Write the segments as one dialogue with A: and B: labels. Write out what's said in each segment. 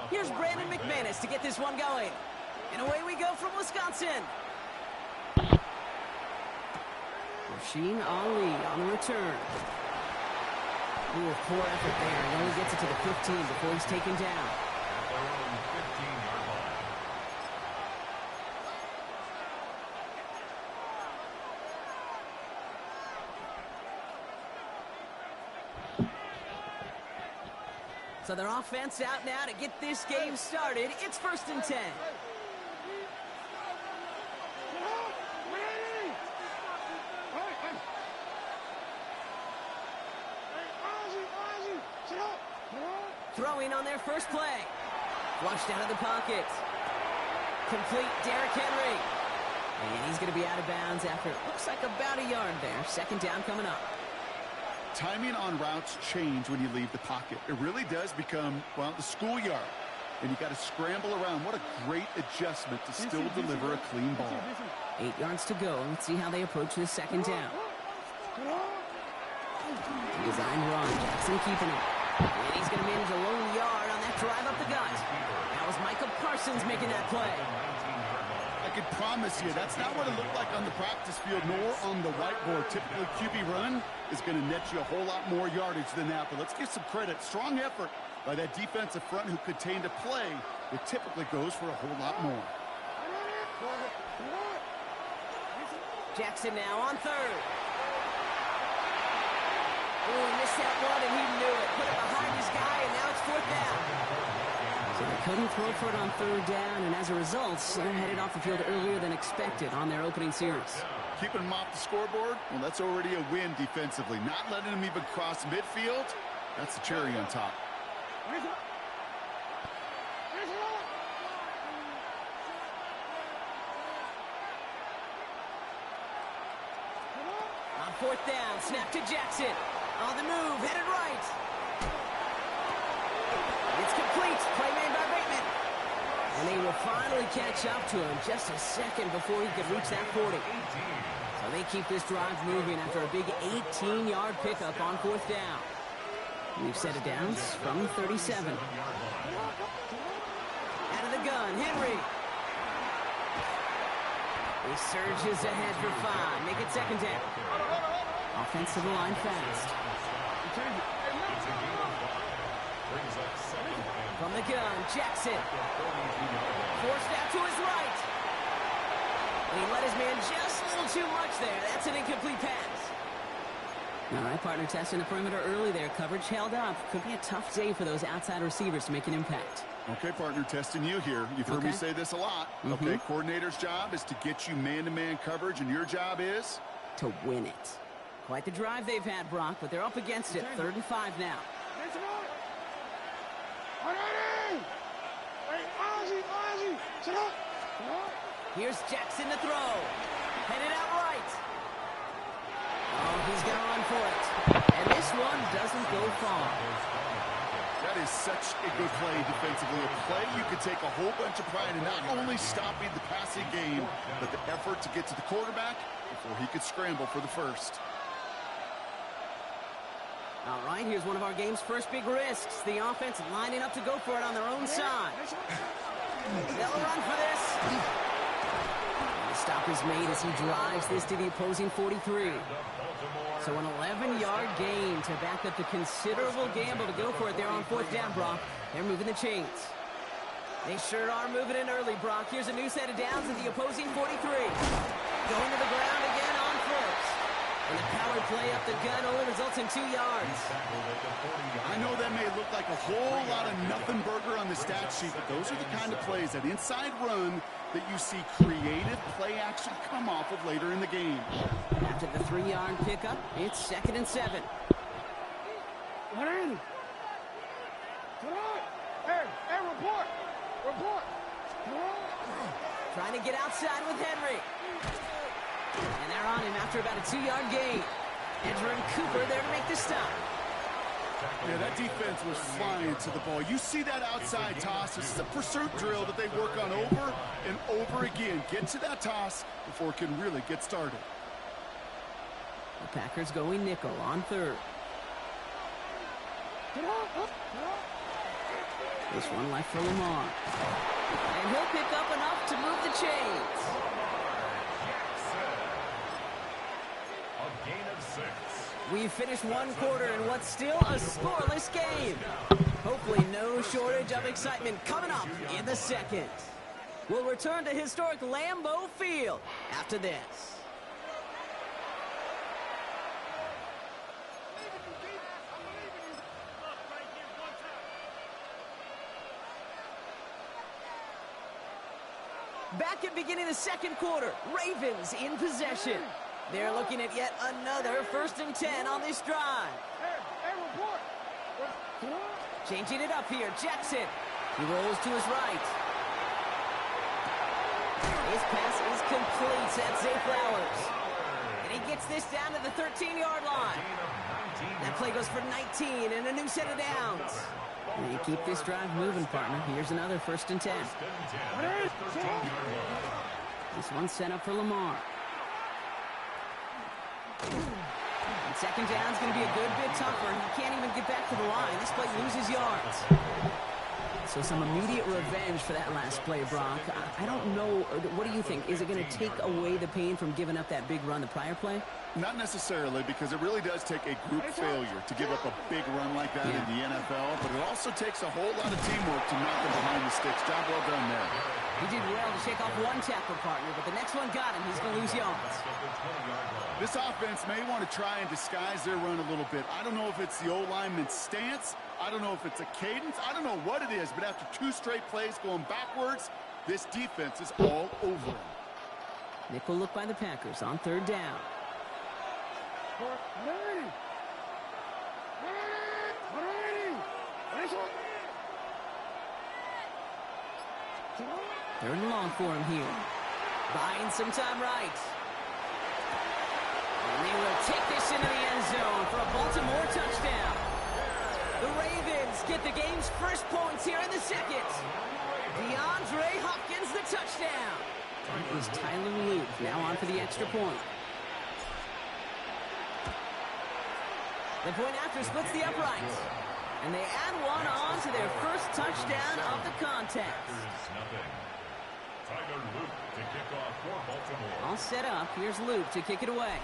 A: Here's Brandon McManus to get this one going. And away we go from Wisconsin. Rasheen Ali on the return. Ooh, poor effort there. He only gets it to the 15 before he's taken down. So their offense out now to get this game started. It's 1st and 10. Throwing on their first play. Flushed out of the pocket. Complete Derrick Henry. And he's going to be out of bounds after it looks like about a yard there. 2nd down coming up.
B: Timing on routes change when you leave the pocket. It really does become, well, the schoolyard. And you got to scramble around. What a great adjustment to still deliver a clean ball.
A: 8 yards to go. Let's see how they approach this 2nd down. Design run. Jackson keeping it. And he's going to manage a lone yard on that drive up the gut. That was Micah Parsons making that play.
B: I could promise you that's not what it looked like on the practice field nor on the whiteboard. Typically, QB run is going to net you a whole lot more yardage than that. But let's give some credit. Strong effort by that defensive front who contained a play that typically goes for a whole lot more.
A: Jackson now on 3rd. Oh, he missed that one, and he knew it. Put it behind his guy, and now it's 4th down. So they couldn't throw for it on 3rd down, and as a result, they're headed off the field earlier than expected on their opening series.
B: Keeping them off the scoreboard, well, that's already a win defensively. Not letting them even cross midfield, that's the cherry on top.
A: On 4th down, snap to Jackson. On the move, headed right. It's complete. Play made by Bateman. And they will finally catch up to him just a second before he could reach that 40. So they keep this drive moving after a big 18-yard pickup on 4th down. We've set it down from the 37. Out of the gun, Henry. He surges ahead for 5. Make it 2nd down. Offensive line fast. From the gun, Jackson. Forced out to his right. And he let his man just a little too much there. That's an incomplete pass. All right, partner, testing the perimeter early there. Coverage held up. Could be a tough day for those outside receivers to make an impact.
B: Okay, partner, testing you here. You've heard me say this a lot. Okay, coordinator's job is to get you man-to-man coverage, and your job is?
A: To win it. Quite the drive they've had, Brock, but they're up against it. 3rd and 5 now. Here's Jackson to throw. Headed out right. Oh, he's going to run for it. And this one doesn't go far.
B: That is such a good play defensively. A play you could take a whole bunch of pride in not only stopping the passing game, but the effort to get to the quarterback before he could scramble for the first.
A: All right, here's one of our game's first big risks. The offense lining up to go for it on their own side. They'll run for this. The stop is made as he drives this to the opposing 43. So an 11-yard gain to back up the considerable gamble to go for it there on 4th down, Brock. They're moving the chains. They sure are moving in early, Brock. Here's a new set of downs at the opposing 43. Going to the ground again on 1st. And the power play up the gut only results in 2 yards.
B: I know that may look like a whole lot of nothing burger on the stat sheet, but those are the kind of plays, that inside run, that you see creative play action come off of later in the game.
A: After the 3-yard pickup, it's 2nd and 7. Trying to get outside with Henry. And they're on him after about a 2-yard gain. Edgerrin Cooper there to make the stop.
B: Yeah, that defense was flying to the ball. You see that outside toss. This is a pursuit drill that they work on over and over again. Get to that toss before it can really get started.
A: The Packers going nickel on 3rd. This one left for Lamar. And he'll pick up enough to move the chains.
C: A gain of 6.
A: We've finished one quarter in what's still a scoreless game. Hopefully no shortage of excitement coming up in the second. We'll return to historic Lambeau Field after this. Back at beginning of the second quarter, Ravens in possession. They're looking at yet another 1st and 10 on this drive. Changing it up here, Jackson. He rolls to his right. His pass is complete at Zay Flowers. And he gets this down to the 13-yard line. That play goes for 19 and a new set of downs. And you keep this drive moving, partner. Here's another 1st and 10. This one's set up for Lamar. And second down's going to be a good bit tougher. He can't even get back to the line. This play loses yards. So some immediate revenge for that last play, Brock. I don't know. What do you think? Is it going to take away the pain from giving up that big run the prior play?
B: Not necessarily, because it really does take a group failure to give up a big run like that in the NFL, but it also takes a whole lot of teamwork to knock them behind the sticks. Job well done there.
A: He did well to shake off one tackle partner, but the next one got him. He's going to lose yards.
B: This offense may want to try and disguise their run a little bit. I don't know if it's the O-lineman's stance. I don't know if it's a cadence. I don't know what it is, but after 2 straight plays going backwards, this defense is all over him.
A: Nickel look by the Packers on 3rd down. Third and long for him here. Buying some time right. And they will take this into the end zone for a Baltimore touchdown. The Ravens get the game's first points here in the second. DeAndre Hopkins the touchdown. That is Tyler Luke now on for the extra point. The point after splits the upright. And they add one on to their first touchdown of the contest.
C: Tyler Luke to kick off for Baltimore.
A: All set up. Here's Luke to kick it away.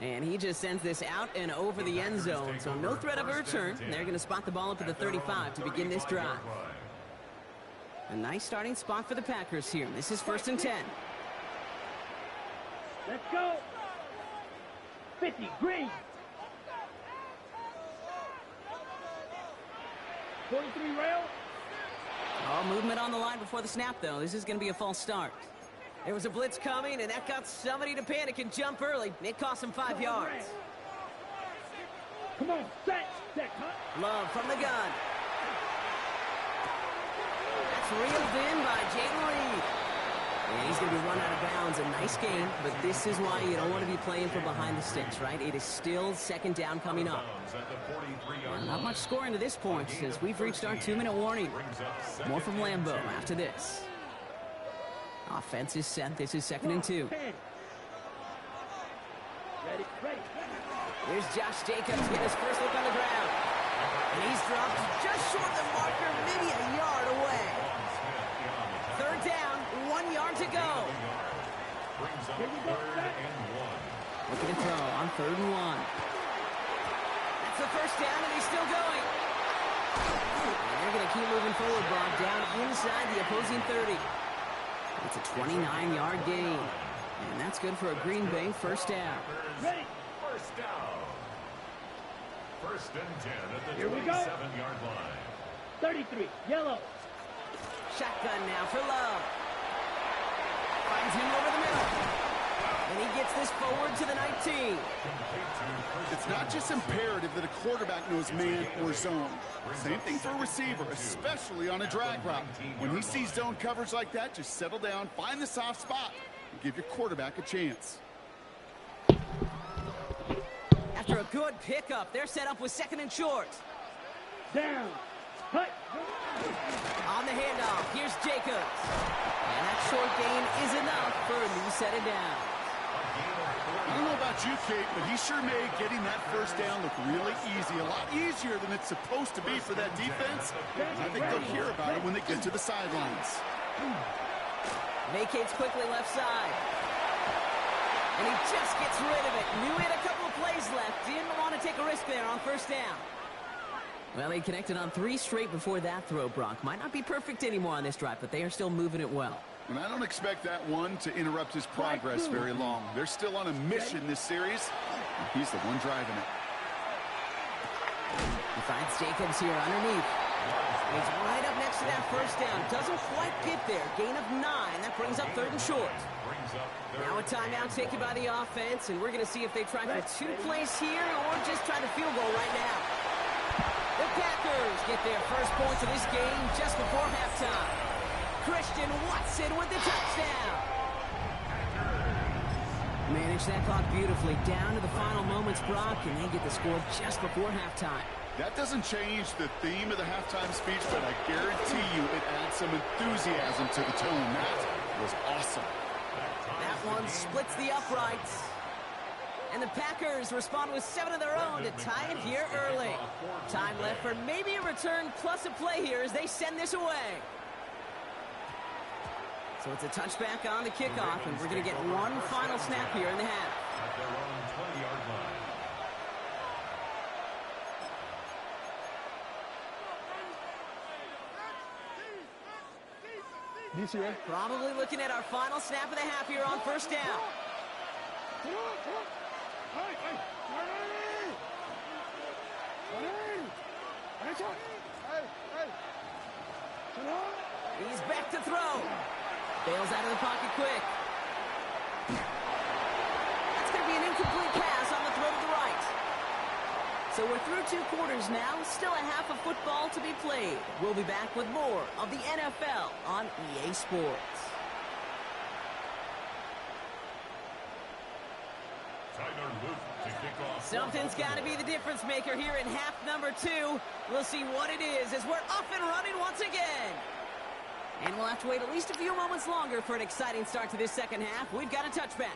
A: And he just sends this out and over the end zone. So no threat of a return. They're going to spot the ball up at the 35 to begin this drive. A nice starting spot for the Packers here. This is 1st and 10.
D: Let's go. 50, green. 43 rail.
A: Oh, movement on the line before the snap, though. This is going to be a false start. There was a blitz coming, and that got somebody to panic and jump early. It cost him 5 yards.
D: Come on, set, huh?
A: Love from the gun. That's reeled in by Jaden Reed. And he's going to be run out of bounds. A nice game, but this is why you don't want to be playing from behind the sticks, right? It is still 2nd down coming up. And not much scoring to this point since we've reached our 2-minute warning. More from Lambeau after this. Offense is set. This is 2nd and 2.
D: Ready.
A: Here's Josh Jacobs getting his first look on the ground. And he's dropped just short of the marker, maybe a yard away. 3rd down, 1 yard to go. Looking to throw on 3rd and 1. That's the 1st down, and he's still going. And they're going to keep moving forward, Brock, down inside the opposing 30. It's a 29-yard gain. And that's good for a Green Bay 1st down.
D: Ready.
C: 1st down. 1st and 10 at the
D: Here we go.
C: 27-yard line.
D: 33, yellow.
A: Shotgun now for Love. Finds him over the middle. And he gets this forward to the 19.
B: It's not just imperative that a quarterback knows man or zone. Same thing for a receiver, especially on a drag route. When he sees zone coverage like that, just settle down, find the soft spot, and give your quarterback a chance.
A: After a good pickup, they're set up with 2nd and short.
D: Down. Cut.
A: On the handoff, here's Jacobs. And that short gain is enough for a new set of downs.
B: I don't know about about you, Kate, but he sure made getting that first down look really easy. A lot easier than it's supposed to be for that defense. And I think they'll hear about it when they get to the sidelines.
A: Vacates quickly left side. And he just gets rid of it. Knew he had a couple of plays left. Didn't want to take a risk there on first down. Well, he connected on 3 straight before that throw, Brock. Might not be perfect anymore on this drive, but they are still moving it well.
B: And I don't expect that one to interrupt his progress very long. They're still on a mission this series. And he's the one driving it.
A: He finds Jacobs here underneath. He's right up next to that first down. Doesn't quite get there. Gain of 9. That brings up 3rd and short. Now a timeout taken by the offense, and we're going to see if they try for 2 plays here or just try to field goal right now. The Packers get their first points of this game just before halftime. Christian Watson with the touchdown. Manage that clock beautifully down to the final moments, Brock, and they get the score just before halftime.
B: That doesn't change the theme of the halftime speech, but I guarantee you it adds some enthusiasm to the tone. That was awesome.
A: That one splits the uprights. And the Packers respond with 7 of their own to tie it here early. Time left for maybe a return plus a play here as they send this away. So it's a touchback on the kickoff, and we're going to get one final snap here in the half.
C: At their own 20-yard line.
A: Probably looking at our final snap of the half here on first down. He's back to throw. Bails out of the pocket quick. That's going to be an incomplete pass on the throw to the right. So we're through 2 quarters now. Still a half of football to be played. We'll be back with more of the NFL on EA Sports. Something's got to be the difference maker here in half number 2. We'll see what it is as we're up and running once again. And we'll have to wait at least a few moments longer for an exciting start to this second half. We've got a touchback.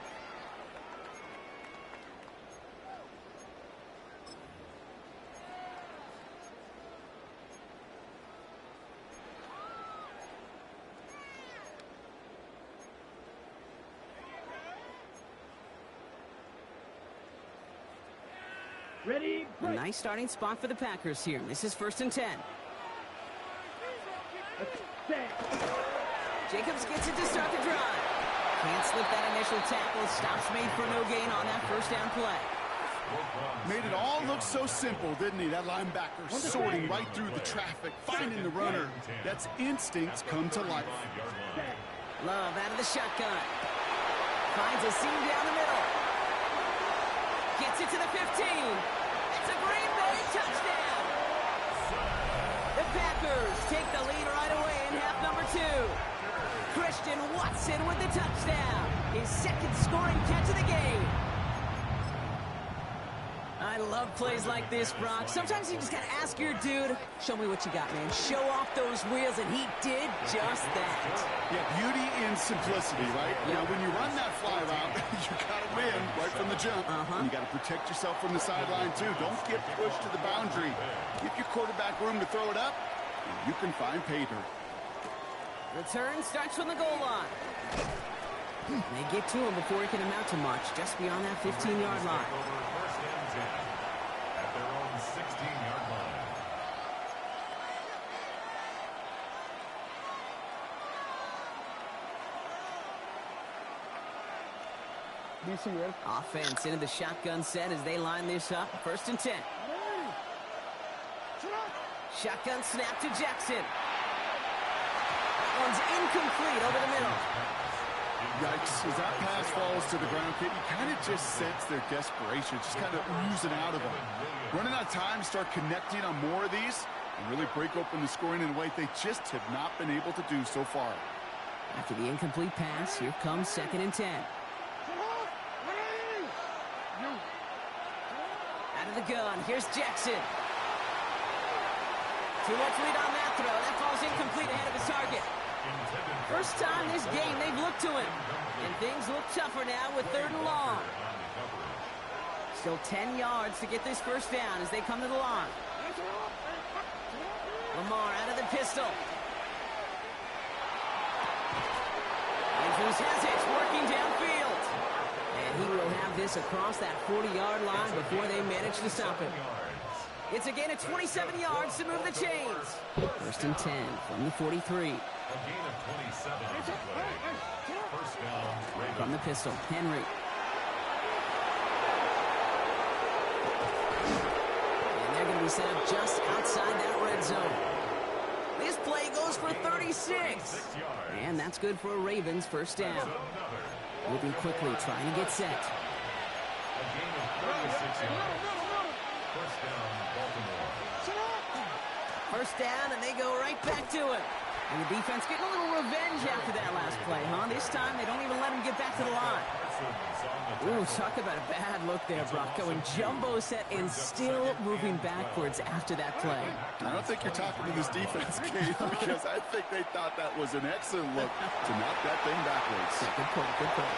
D: Ready,
A: A nice starting spot for the Packers here. This is 1st and 10. Jacobs gets it to start the drive. Can't slip that initial tackle. Stops made for no gain on that first down play.
B: Made it all look so simple, didn't he? That linebacker sorting right through the traffic, finding the runner. That's instincts come to life.
A: Love out of the shotgun. Finds a seam down the middle. Gets it to the 15. It's a Green Bay touchdown. The Packers take the lead right away in half number 2. Christian Watson with the touchdown. His 2nd scoring catch of the game. I love plays like this, Brock. Sometimes you just got to ask your dude, show me what you got, man. Show off those wheels, and he did just that.
B: Yeah, beauty in simplicity, right? Yep. Now, when you run that fly route, you got to win right from the jump. And you got to protect yourself from the sideline, too. Don't get pushed to the boundary. Give your quarterback room to throw it up, and you can find pay dirt.
A: Return starts from the goal line. They get to him before he can amount to much, just beyond that 15-yard line.
C: First and 10 at their own 16-yard line.
A: Offense into the shotgun set as they line this up. 1st and 10. Shotgun snap to Jackson. That one's incomplete over the middle.
B: Yikes, as that pass falls to the ground, Kate, you kind of just sense their desperation, just kind of oozing out of them. Running out of time, start connecting on more of these, and really break open the scoring in a way they just have not been able to do so far.
A: After the incomplete pass, here comes 2nd and 10. Out of the gun, here's Jackson. Too much lead on that throw. That falls incomplete ahead of his target. First time this game they've looked to him. And things look tougher now with 3rd and long. Still 10 yards to get this first down as they come to the line. Lamar out of the pistol. Andrews has it, working downfield. And he will have this across that 40-yard line before they manage to stop him. It's a gain of 27 yards to move the chains. First and 10 from the 43.
C: A gain of 27 on the play. First down, Ravens.
A: From the pistol, Henry. And they're going to be set up just outside that red zone. This play goes for 36. And that's good for a Ravens first down. Moving quickly, trying to get set.
C: A gain of 36 yards. First down, Baltimore.
A: First down, and they go right back to it. And the defense getting a little revenge after that last play, huh? This time, they don't even let him get back to the line. Ooh, talk about a bad look there, Brock. Going jumbo set and still moving backwards after that play.
B: I don't think you're talking to this defense, Kate, because I think they thought that was an excellent look to knock that thing backwards.
A: Yeah, good point, good point.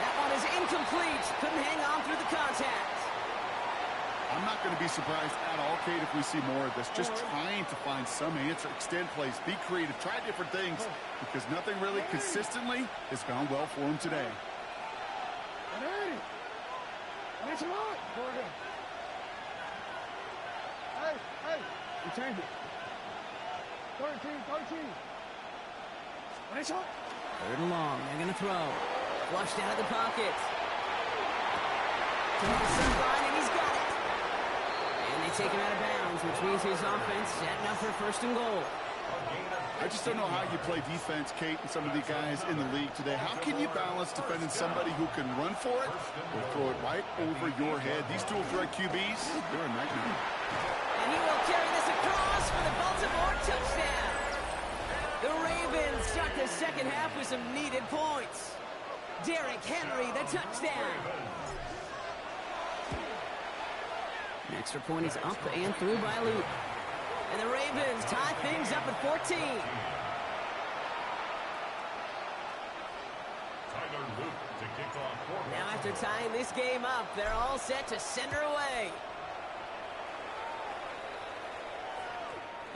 A: That one is incomplete. Couldn't hang on through the contact.
B: I'm not going to be surprised at all, Kate, if we see more of this. Just trying to find some answer, extend plays, be creative, try different things, because nothing really consistently has gone well for him today.
D: Return it. 13.
A: Third and long. They're going to throw. Flushed out of the pocket. To the sideline, and he's got it. And they take him out of bounds, which means his offense setting up for first and goal.
B: I just don't know how you play defense, Kate, and some of the guys in the league today. How can you balance defending somebody who can run for it or throw it right over your head? These dual threat QBs, they're a nightmare.
A: And he will carry this across for the Baltimore touchdown. The Ravens start the second half with some needed points. Derrick Henry, the touchdown. An extra point is up and through by Luke. And the Ravens tie things up at 14. Now after tying this game up, they're all set to send her away.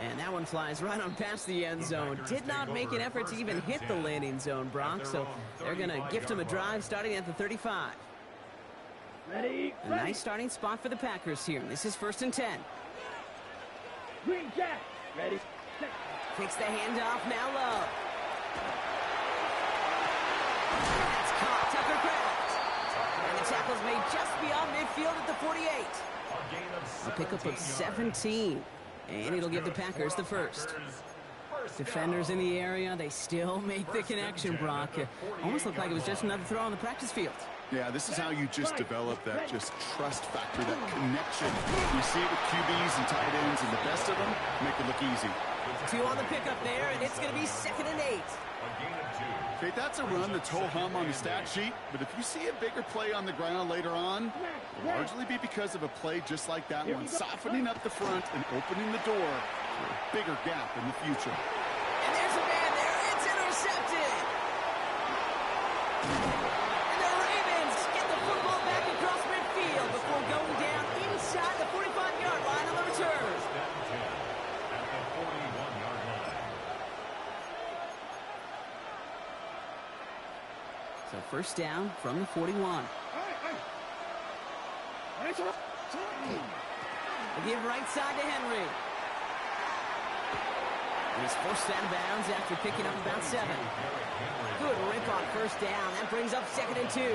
A: And that one flies right on past the end zone. Did not make an effort to even hit the landing zone, Brock. So they're going to gift him a drive starting at the 35.
D: Ready?
A: A nice starting spot for the Packers here. This is first and 10.
D: Green Jack. Ready? Set.
A: Takes the handoff, now Love. That's caught, Tucker Kraft. And the tackle's made just beyond midfield at the 48. A pickup of 17. And it'll give the Packers the first. Defenders in the area, they still make the connection, Brock. Almost looked like it was just another throw on the practice field.
B: Yeah, this is how you just develop that just trust factor, that connection. You see it with QBs and tight ends, and the best of them make it look easy.
A: 2 on the pickup there, and it's going to be 2nd and 8.
B: Okay, that's a run that's ho-hum on the stat sheet, but if you see a bigger play on the ground later on, it'll largely be because of a play just like that one, softening up the front and opening the door for a bigger gap in the future.
A: And there's a man there. It's intercepted. And the Ravens get the football back across midfield before going down inside the 45-yard line on the return. So first down from the 41. They give right side to Henry. And he's forced out of bounds after picking up about 7. Good rip on first down. That brings up 2nd and 2.
C: 8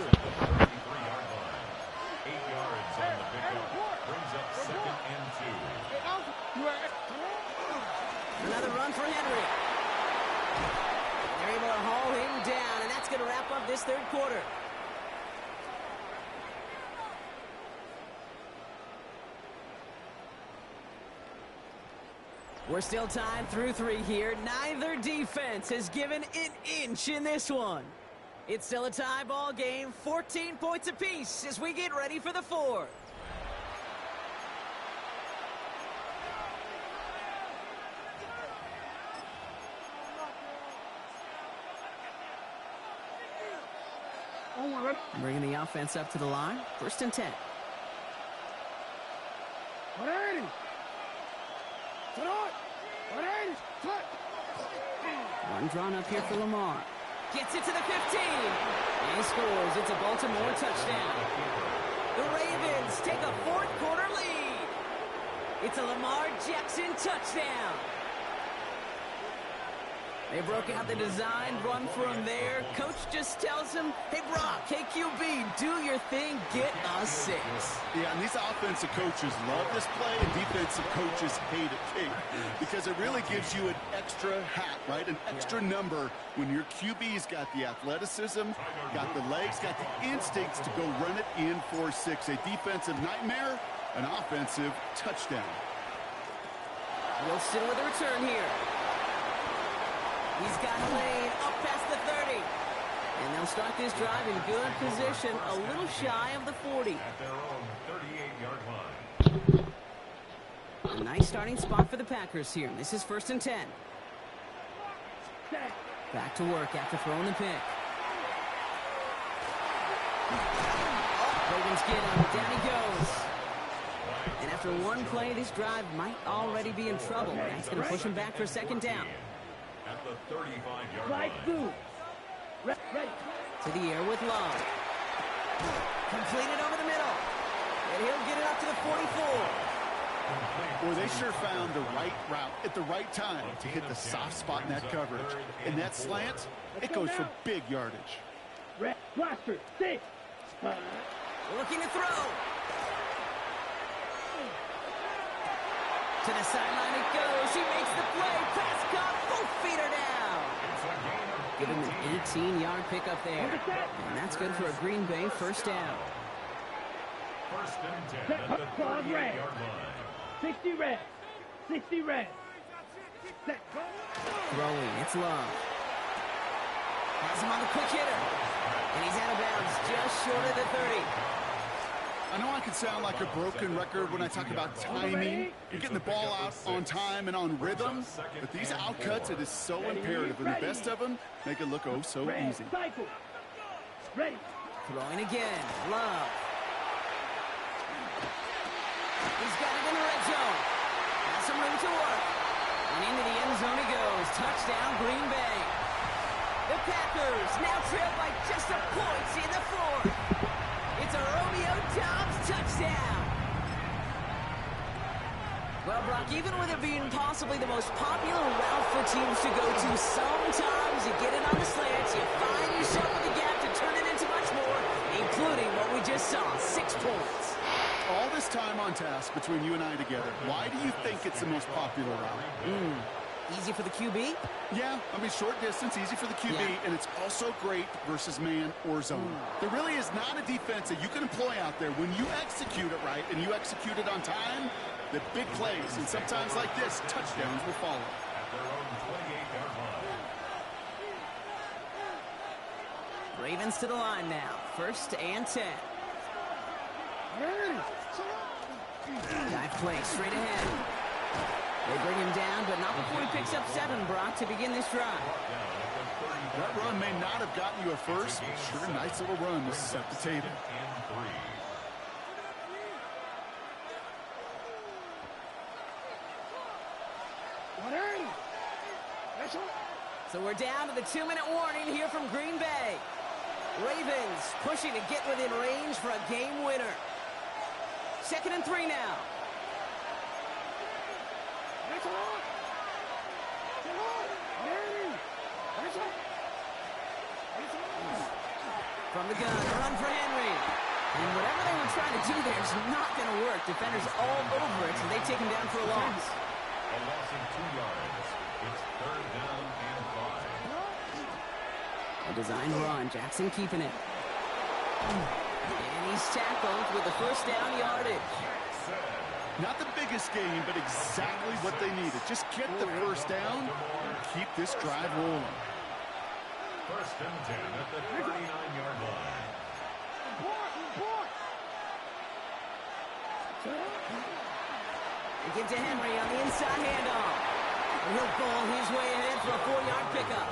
C: yards on the pickup. Brings up 2nd and 2.
A: Another run for Henry. They're able to haul him down, and that's going to wrap up this third quarter. We're still tied through 3 here. Neither defense has given an inch in this one. It's still a tie ball game, 14 points apiece as we get ready for the 4th. Bringing the offense up to the line. First and 10. One drawn up here for Lamar. Gets it to the 15. And he scores. It's a Baltimore touchdown. The Ravens take a fourth quarter lead. It's a Lamar Jackson touchdown. They broke out the design run for him there. Coach just tells him, hey, Brock, hey, QB, do your thing, get a 6.
B: Yeah, and these offensive coaches love this play, and defensive coaches hate it, too, because it really gives you an extra hat, right, an extra number when your QB's got the athleticism, got the legs, got the instincts to go run it in for 6. A defensive nightmare, an offensive touchdown.
A: Wilson with a return here. He's got a lane up past the 30. And they'll start this drive in good position, a little shy of the 40.
C: At their own 38-yard line.
A: A nice starting spot for the Packers here. This is 1st and 10. Back to work after throwing the pick. Ravens get him. Down he goes. And after one play, this drive might already be in trouble. That's going to push him back for 2nd down.
C: At the 35-yard line.
A: To the air with Love. Completed over the middle. And he'll get it up to the 44.
B: Boy, they sure found the right route at the right time to hit the soft spot in that coverage. And that slant, it goes for big yardage.
D: Blaster, 6.
A: Looking to throw. To the sideline it goes. He makes the play. Pass caught. Both feet are down. Give him an 18-yard pickup there. And that's good for a Green Bay 1st down.
C: 1st and 10 at the 38-yard line.
D: 60 red. 60 red.
A: Throwing. It's Love. Has him on the quick hitter. And he's out of bounds just short of the 30.
B: I know I can sound like a broken record when I talk about timing and getting the ball out on time and on rhythm, but these outcuts, it is so imperative, and the best of them make it look oh so easy.
D: Ready.
A: Throwing again. Love. He's got it in the red zone. Has some room to work. And into the end zone he goes. Touchdown, Green Bay. The Packers now trail by just a point in the 4th. It's a Romeo Doubs touchdown. Well, Brock, even with it being possibly the most popular route for teams to go to, sometimes you get it on the slants, you find yourself with a gap to turn it into much more, including what we just saw, 6 points.
B: All this time on task between you and I together, why do you think it's the most popular route?
A: Easy for the QB?
B: Yeah, I mean, short distance, easy for the QB, and it's also great versus man or zone. There really is not a defense that you can employ out there when you execute it right and you execute it on time, the big plays, and sometimes like this, touchdowns will follow.
C: At their own 28-yard line.
A: Ravens to the line now. 1st and 10. Dive play straight ahead. They bring him down, but not before he picks up 7, Brock, to begin this drive.
B: That run may not have gotten you a first, but sure, nice little run to set the table.
A: So we're down to the 2-minute warning here from Green Bay. Ravens pushing to get within range for a game winner. 2nd and 3 now. From the gun, run for Henry. And whatever they were trying to do there is not going to work. Defenders all over it, so they take him down for a loss.
C: A loss of 2 yards. It's 3rd down and 5.
A: A designed run. Jackson keeping it. And he's tackled with the 1st down yardage.
B: Not the biggest game, but exactly what they needed. Just get the 1st down and keep this drive rolling.
C: 1st and 10 at the 39-yard line.
A: They give to Henry on the inside handoff. And he'll ball his way ahead for a 4-yard pickup.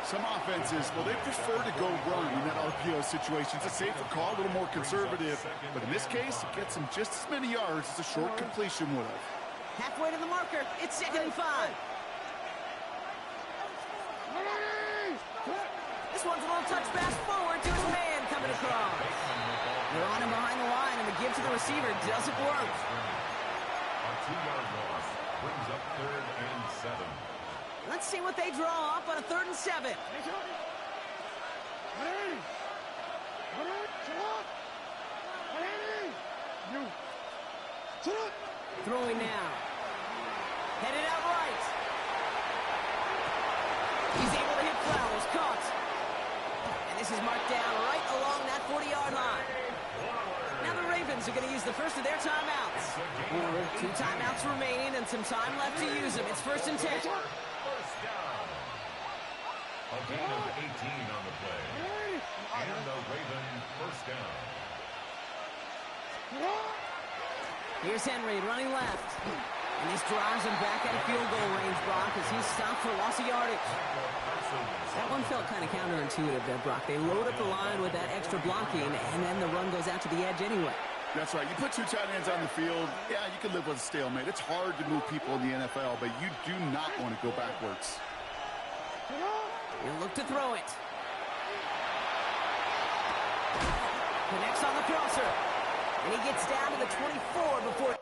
B: Some offenses, well, they prefer to go run in that RPO situation. It's a safer call, a little more conservative. But in this case, it gets him just as many yards as a short completion would have.
A: Halfway to the marker. It's 2nd and 5. This one's a little touch pass forward to his man coming across. They're on him behind the line, and the give to the receiver doesn't work.
C: A 2-yard loss brings up 3rd and 7.
A: Let's see what they draw up on a 3rd and 7. Throwing now. Headed out right. He's able to hit Flowers. Caught. And this is marked down right along that 40-yard line. Now the Ravens are going to use the first of their timeouts. 2 timeouts remaining and some time left to use them. It's 1st and 10.
C: First down. A gain of 18 on the play. And the Raven first down.
A: Here's Henry running left. And this drives him back at a field goal range, Brock, as he's stopped for loss of yardage. That one felt kind of counterintuitive there, Brock. They load up the line with that extra blocking, and then the run goes out to the edge anyway.
B: That's right. You put 2 tight ends on the field, yeah, you can live with a stalemate. It's hard to move people in the NFL, but you do not want to go backwards.
A: He'll look to throw it. Connects on the crosser. And he gets down to the 24 before...